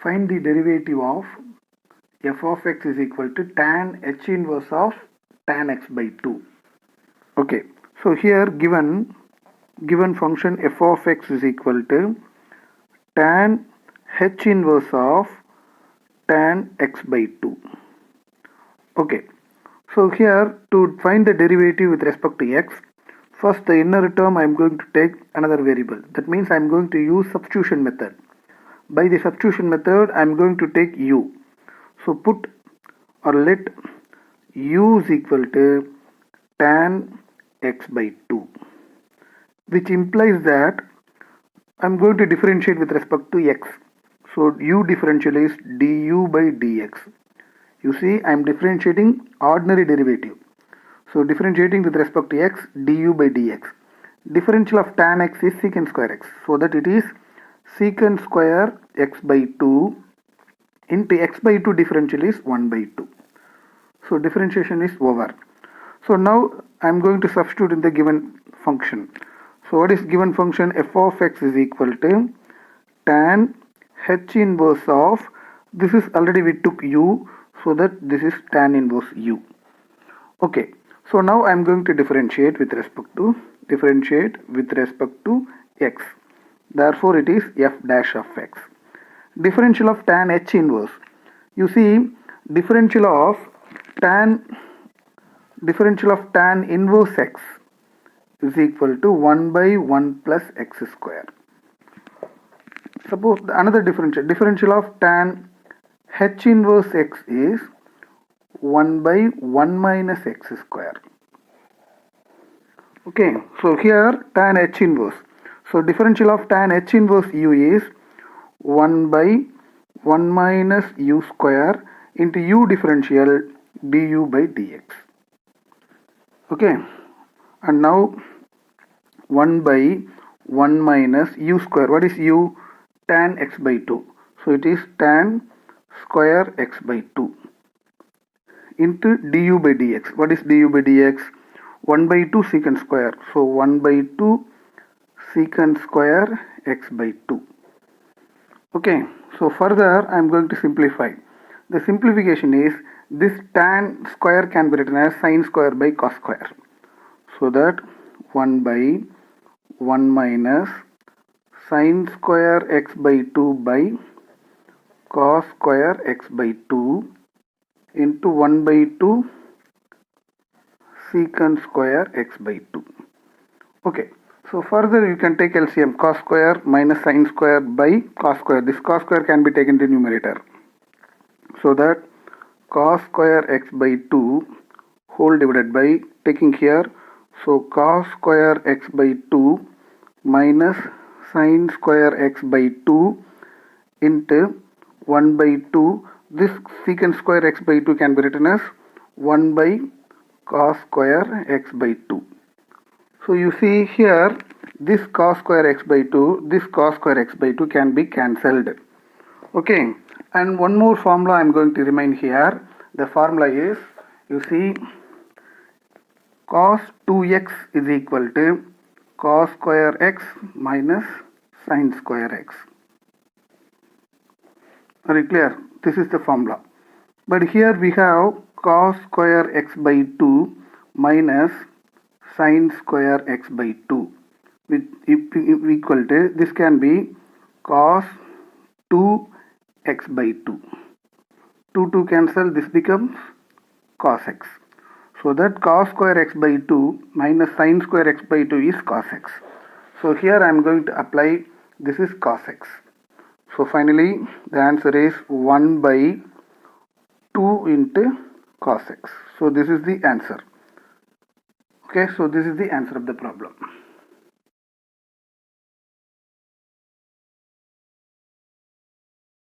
Find the derivative of f of x is equal to tan h inverse of tan x by 2. Okay, so here given function f of x is equal to tan h inverse of tan x by 2. Okay, so here to find the derivative with respect to x, first the inner term I am going to take another variable. That means I am going to use substitution method. By the substitution method I am going to take u. So put or let u is equal to tan x by 2, which implies that I am going to differentiate with respect to x. So u differential is du by dx. You see, I am differentiating ordinary derivative. So differentiating with respect to x, du by dx. Differential of tan x is secant square x. So that it is secant square x by 2 into x by 2 differential is 1 by 2. So differentiation is over. So now I am going to substitute in the given function. So what is given function? F of x is equal to tan h inverse of, this is already we took u, so that this is tan inverse u. Okay, so now I am going to differentiate with respect to x. Therefore it is f dash of x. Differential of tan h inverse. You see, differential of tan inverse x is equal to 1 by 1 plus x square. Suppose another differential of tan h inverse x is 1 by 1 minus x square. Okay, so here tan h inverse. So differential of tan h inverse u is 1 by 1 minus u square into u differential du by dx. Okay, and now 1 by 1 minus u square. What is u? Tan x by 2. So it is tan square x by 2 into du by dx. What is du by dx? 1 by 2 secant square. So 1 by 2 secant square x by 2. Okay, so further I am going to simplify. The simplification is this tan square can be written as sin square by cos square. So that 1 by 1 minus sin square x by 2 by cos square x by 2 into 1 by 2 secant square x by 2. Okay, so further you can take LCM, cos square minus sin square by cos square. This cos square can be taken to numerator. So that cos square x by 2 whole divided by, taking here, so cos square x by 2 minus sin square x by 2 into 1 by 2. This secant square x by 2 can be written as 1 by cos square x by 2. So you see here, this cos square x by 2, this cos square x by 2 can be cancelled. Okay, and one more formula I am going to remain here. The formula is, you see, cos 2x is equal to cos square x minus sin square x. Very clear? This is the formula. But here we have cos square x by 2 minus sin square x by 2, which equal to, this can be cos 2x by 2. 2 cancel, this becomes cos x. So that cos square x by 2 minus sin square x by 2 is cos x. So here I am going to apply, this is cos x. So finally the answer is 1 by 2 into cos x. So this is the answer. Okay, so this is the answer of the problem.